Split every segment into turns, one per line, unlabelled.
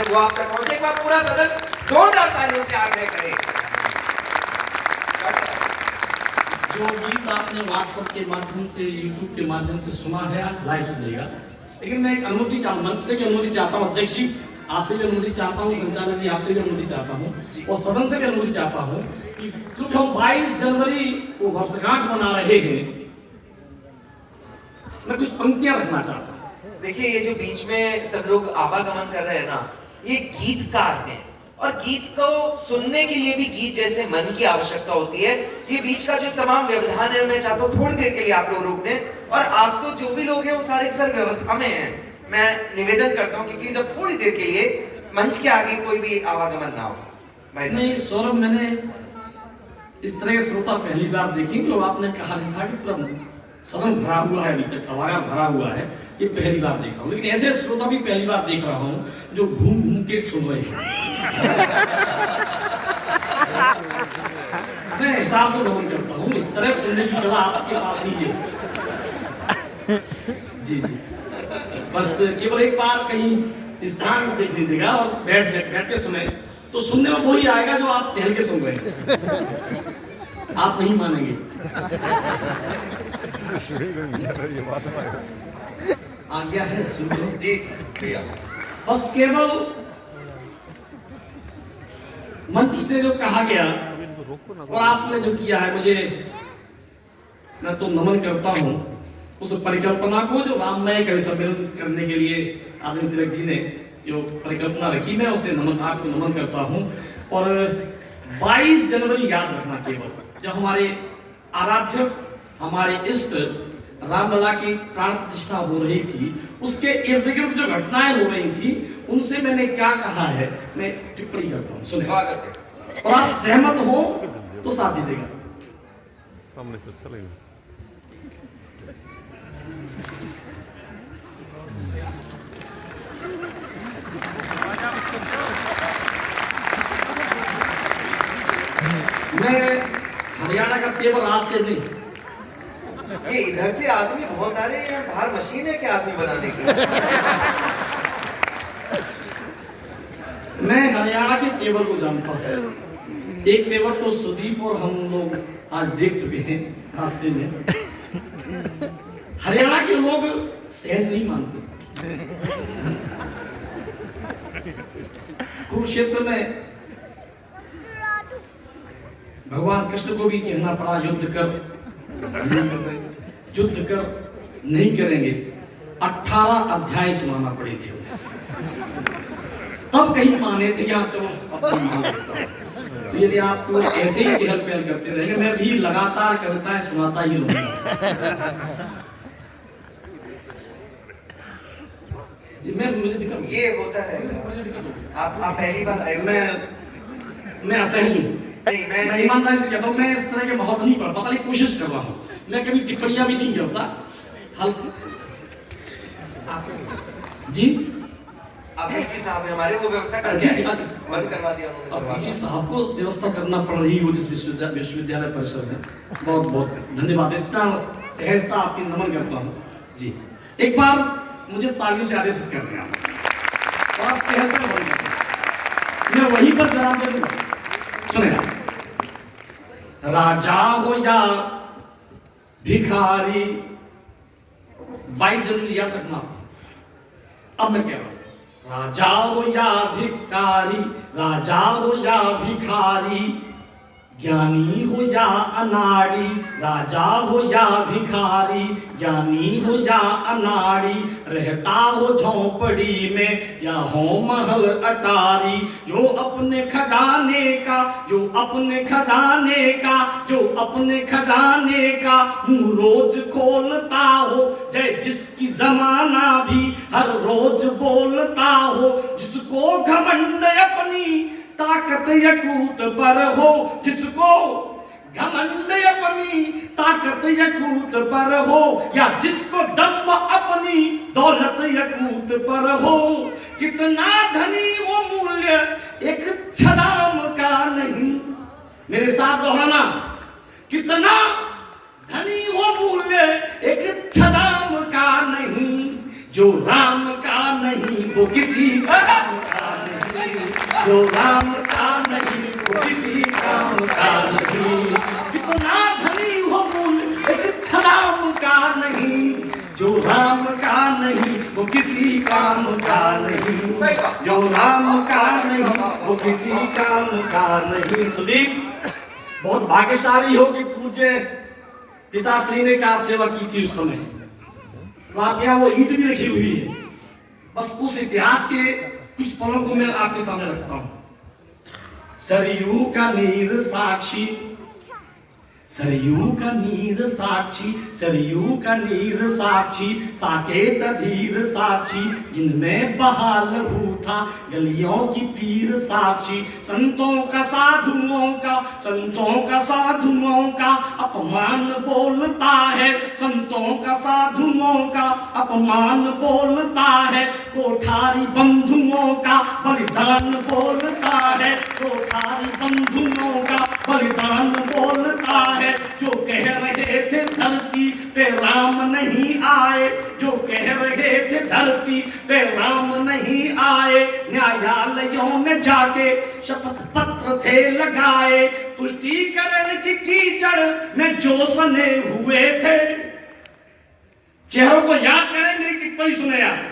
से वो आप तक पहुंचे। एक बार पूरा सदन जोरदार तालियों से आग्रह करे।
जो गीत आपने व्हाट्सएप के माध्यम से, यूट्यूब के माध्यम से सुना है, आज लाइव सुनेगा, लेकिन मैं एक अनुमति मंच से की अनुमति चाहता हूँ, अध्यक्ष जी आपसे भी अनुमति चाहता हूँ, संचालक जी आपसे भी अनुमति चाहता हूँ, और सदन से भी अनुमति चाहता हूँ कि क्योंकि हम 22 जनवरी को वर्षगांठ मना रहे हैं, मैं कुछ पंक्तियां रखना चाहता हूँ।
देखिए, ये जो बीच में सब लोग आवागमन कर रहे हैं ना, ये गीतकार हैं, और गीत को सुनने के लिए भी गीत जैसे मन की आवश्यकता होती है। ये बीच का जो तमाम व्यवधान है, मैं चाहता हूँ थोड़ी देर के लिए आप लोग रोक दें, और आप तो जो भी लोग हैं वो सारे के सारे व्यवस्था में हैं। मैं निवेदन करता हूँ कि प्लीज अब थोड़ी देर के लिए मंच के आगे कोई भी आवागमन ना हो।
नहीं सौरभ, मैंने इस तरह के श्रोता पहली बार देखे। लोग आपने कहा था कि पूरा सदन भरा हुआ है, अभी तक सभागार भरा हुआ है, ये पहली बार देख रहा हूँ। लेकिन ऐसे श्रोता भी पहली बार देख रहा हूँ जो घूम घूम के सुन रहे हैं। मैं हिसाब तो नमन करता हूँ, इस तरह सुनने की कला आपके पास ही है। जी जी, बस केवल एक बार कहीं स्थान देख लीजिएगा और बैठ के सुने, तो सुनने में वही आएगा जो आप टहल के सुन रहे हैं। आप नहीं मानेंगे। आज्ञा है, सुनो।
जी जी,
बस केवल मंच से जो कहा गया और आपने जो किया है, मुझे, मैं तो नमन करता हूं उस परिकल्पना को जो राममय कवि सम्मेलन करने के लिए आदरणीय तिलक जी ने जो परिकल्पना रखी, मैं उसे आपको नमन करता हूं। और 22 जनवरी याद रखना, केवल जब हमारे आराध्य, हमारे इष्ट रामलला की प्राण प्रतिष्ठा हो रही थी, उसके इर्द गिर्द जो घटनाएं हो रही थी, उनसे मैंने क्या कहा है, मैं टिप्पणी करता हूँ, सुनिए, और आप सहमत हो तो साथ दीजिएगा।
सामने से अच्छा लगेगा।
मैं हरियाणा का तेवर आज से नहीं,
ये इधर से आदमी बहुत आ रहे हैं, बाहर मशीन है क्या आदमी बनाने की?
मैं हरियाणा के तेवर को जानता हूँ। एक तेवर तो सुदीप और हम लोग आज देख चुके हैं रास्ते में। हरियाणा के लोग सहज नहीं मानते। कुरुक्षेत्र में भगवान कृष्ण को भी कहना पड़ा, युद्ध कर नहीं करेंगे। 18 अध्याय सुनाना पड़े थे, तब कहीं माने थे कि हाँ चलो अपना मान लेता हूं। तो यदि आप लोग ऐसे ही चहल पहल करते रहेंगे, मैं भी लगातार कविताएं सुनाता ही रहूंगा।
ये होता है, आप पहली बार आए।
मैं असहज हूँ, मैं ईमानदारी से कहता हूँ, मैं इस तरह के माहौल नहीं पढ़ पाता, लेकिन कोशिश कर रहा हूँ। मैं कभी टिप्पणियां भी नहीं करता। जी,
आप डीसी साहब हैं हमारे, वो व्यवस्था कर
जी
बंद करवा दिया उन्होंने।
अब डीसी साहब को व्यवस्था करना पड़ रही हो जिस विश्वविद्यालय परिसर में, बहुत बहुत धन्यवाद, इतना सहजता आपकी नमन करता हूँ। जी, एक बार मुझे तालियों से आदेशित कर दें आप, और आप चहल पर बंद कर, मैं वहीं पर जवाब दे दूंगा। सुनेगा, राजा हो या भिखारी, 22 जनवरी याद रखना। अब मैं कह रहा हूं, राजा हो या भिखारी, राजा हो या भिखारी, ज्ञानी हो या अनाड़ी, राजा हो या भिखारी, ज्ञानी हो या अनाड़ी, रहता हो झोंपड़ी में या हो महल अटारी, जो अपने खजाने का मुंह रोज खोलता हो, जय जिसकी जमाना भी हर रोज बोलता हो, जिसको घमंड अपनी ताकत यकूत पर हो, जिसको घमंड अपनी ताकत यकूत पर हो, या जिसको दम्भ अपनी दौलत यकूत पर हो, कितना धनी वो मूल्य एक छदाम का नहीं। मेरे साथ दोहराना, कितना धनी वो मूल्य एक छदाम का नहीं, जो राम का नहीं वो किसी काम का नहीं। जो राम का नहीं वो किसी काम का नहीं। कितना धनी हो मूल एक छलाम का नहीं, जो राम का नहीं वो किसी काम का नहीं, जो राम का नहीं वो किसी काम का नहीं। सुदीप बहुत भाग्यशाली हो कि पूज्य पिताश्री ने कार सेवा की थी उस समय। तो आप यहाँ वो ईंट भी रखी हुई है, बस उस इतिहास के कुछ पलों को मैं आपके सामने रखता हूं। सरयू का नीर साक्षी, सरयू का नीर साक्षी, सरयू का नीर साक्षी, साकेत धीर साक्षी, जिनमें बहा लहू था गलियों की पीर साक्षी। संतों का साधुओं का, संतों का साधुओं का अपमान बोलता है, संतों का साधुओं का अपमान बोलता है। कोठारी बंधुओं का बलिदान बोलता है, कोठारी बंधुओं का बलिदान बोलता है। जो कह रहे थे धरती पे राम नहीं आए, जो कह रहे थे धरती पे राम नहीं आए, न्यायालयों में जाके शपथ पत्र थे लगाए। तुष्टीकरण की कीचड़ में जो सने हुए थे, चेहरों को याद करें, मेरी टिप्पणी सुने आप।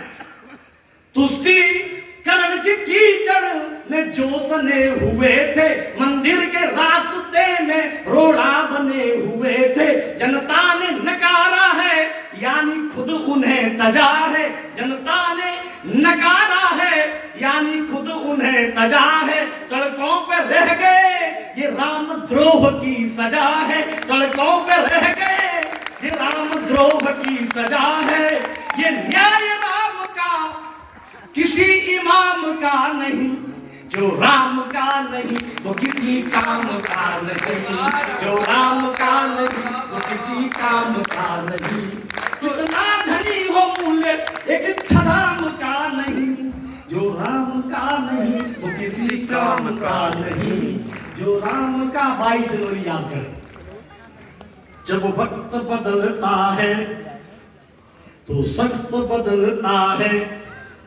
तुष्टीकरण की कीचड़ में जो सने हुए थे, मंदिर के रास्ते में रोड़ा बने हुए थे। जनता ने नकारा है यानी खुद उन्हें तजा है, जनता ने नकारा है यानी खुद उन्हें तजा है। सड़कों पर रह गए ये राम द्रोह की सजा है, सड़कों पर रह गए ये राम द्रोह की सजा है। ये न्याय राम का किसी इमाम का नहीं, जो राम का नहीं वो किसी काम का नहीं, जो राम का नहीं वो किसी काम का नहीं। कितना धनी हो मूल्य एक छलाम का नहीं, जो राम का नहीं वो किसी काम का नहीं, जो राम का। 22 जनवरी याद करें। जब वक्त बदलता है तो सख्त बदलता है,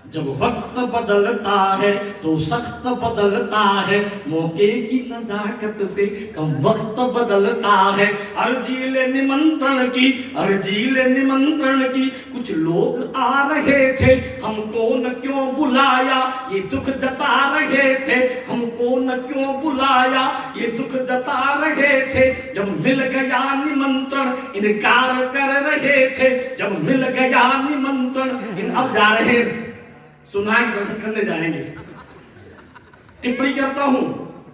जब वक्त बदलता है तो सख्त बदलता है। मौके की नजाकत से कम वक्त बदलता है। अर्जी ले निमंत्रण की, अर्जी ले निमंत्रण की, कुछ लोग आ रहे थे, हमको न क्यों बुलाया ये दुख जता रहे थे, हमको न क्यों बुलाया ये दुख जता रहे थे। जब मिल गया निमंत्रण इनकार कर रहे थे, जब मिल गया निमंत्रण अब जा रहे सुनाए दर्शन करने जाएंगे। टिप्पणी करता हूं,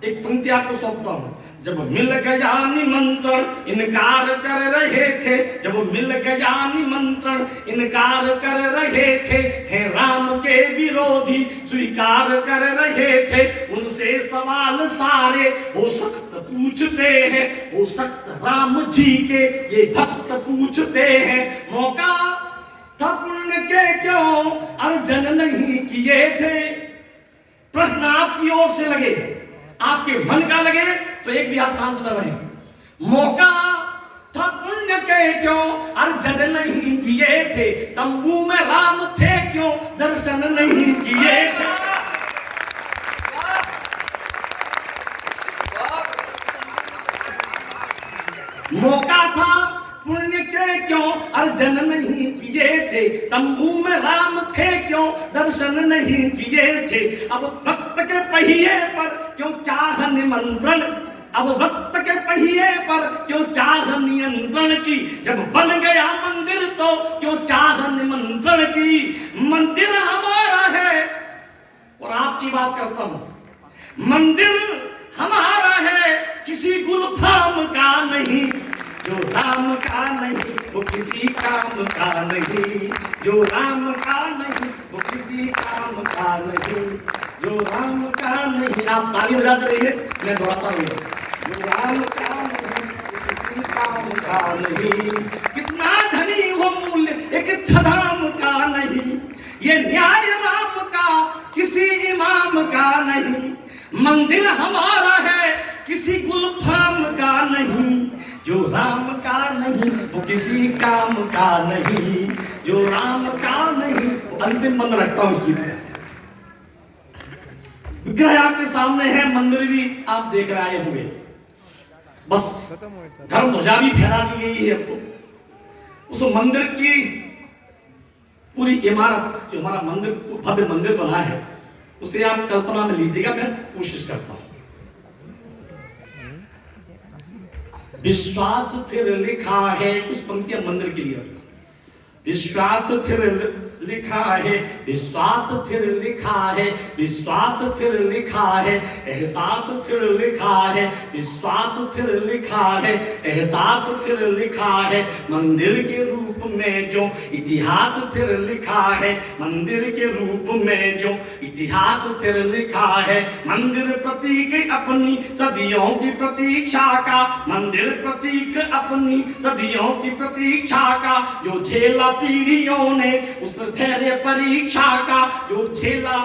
एक पंक्ति आपको सौंपता हूं। जब मिल गया निमंत्रण इनकार कर रहे थे, जब मिल गया निमंत्रण इनकार कर रहे थे। हे राम के विरोधी स्वीकार कर रहे थे, उनसे सवाल सारे वो सख्त पूछते हैं, वो सख्त राम जी के ये भक्त पूछते हैं। मौका था पुण्य के क्यों अर्जन नहीं किए थे। प्रश्न आपकी ओर से लगे, आपके मन का लगे तो एक भी हाथ शांत न रहे। मौका था पुण्य के क्यों अर्जन नहीं किए थे, तंबू में राम थे क्यों दर्शन नहीं किए थे। मौका था पुण्य के क्यों अर्जन नहीं किए थे, तंबू में राम थे क्यों दर्शन नहीं किए थे। अब भक्त के पहिए पर क्यों चाह निमंत्रण, अब वक्त के पहिए पर क्यों चाह नियंत्रण की। जब बन गया मंदिर तो क्यों चाह निमंत्रण की। मंदिर हमारा है और आपकी बात करता हूं, मंदिर हमारा है किसी गुलफाम का नहीं, जो राम का नहीं वो किसी काम का नहीं, जो राम का नहीं वो किसी काम का नहीं, जो राम का नहीं। आप ताली बजाते रहिए, मैं दोहराता हूँ। जो राम का नहीं वो किसी काम का नहीं। कितना धनी हो मूल्य एक छलाम का नहीं, ये न्याय राम का किसी इमाम का नहीं। मंदिर हमारा है किसी गुलफाम का नहीं, जो राम का नहीं वो किसी काम का नहीं, जो राम का नहीं वो। अंतिम मंत्र रखता हूं इस गीत का। विग्रह आपके सामने है, मंदिर भी आप देख रहे आए होंगे। बस धर्म ध्वजा भी फहरा दी गई है। अब तो उस मंदिर की पूरी इमारत, जो हमारा मंदिर भव्य मंदिर बना है, उसे आप कल्पना में लीजिएगा। मैं कोशिश करता हूं। विश्वास फिर लिखा है, कुछ पंक्तियां मंदिर के लिए। विश्वास फिर लिखा है, विश्वास फिर लिखा है, विश्वास फिर लिखा है, एहसास फिर लिखा है, विश्वास फिर लिखा है, एहसास फिर लिखा है, मंदिर के रूप में जो इतिहास फिर लिखा है, मंदिर के रूप में जो इतिहास फिर लिखा है। मंदिर प्रतीक अपनी सदियों की प्रतीक्षा का, मंदिर प्रतीक अपनी सदियों की प्रतीक्षा का, जो झेला पीढ़ियों ने उस धैर्य परीक्षा का, जो झेला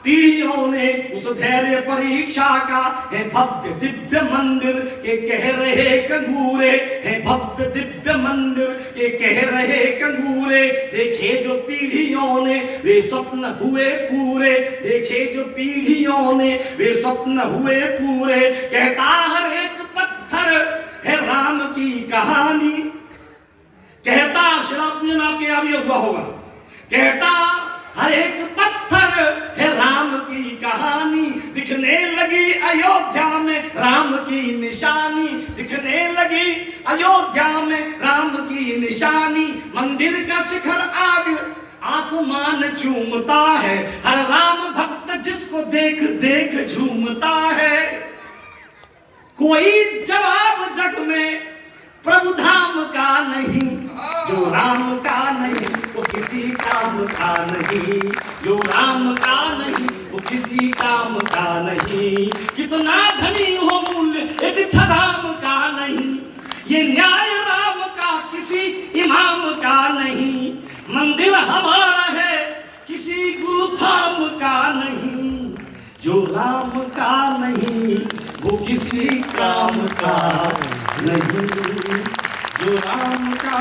पीढ़ियों ने उस धैर्य परीक्षा का। है भव्य दिव्य मंदिर के कह रहे कंगूरे, है भव्य दिव्य मंदिर के कह रहे कंगूरे। देखे जो पीढ़ियों ने वे स्वप्न हुए पूरे, देखे जो पीढ़ियों ने वे स्वप्न हुए पूरे। कहता हर एक पत्थर है राम की कहानी, कहता शराब पूजन आपके यहाँ भी हुआ होगा। कहता हर एक पत्थर है राम की कहानी, दिखने लगी अयोध्या में राम की निशानी, दिखने लगी अयोध्या में राम की निशानी। मंदिर का शिखर आज आसमान झूमता है, हर राम भक्त जिसको देख देख झूमता है। कोई जवाब जग में प्रभु धाम का नहीं, जो राम का नहीं वो किसी काम का नहीं, जो राम का नहीं वो किसी काम का नहीं। कितना धनी हो मूल्य एक धराम का नहीं, ये न्याय राम का किसी इमाम का नहीं। मंदिर हमारा है किसी गुरु धाम का नहीं, जो राम का नहीं वो किसी काम का नहीं, जो राम का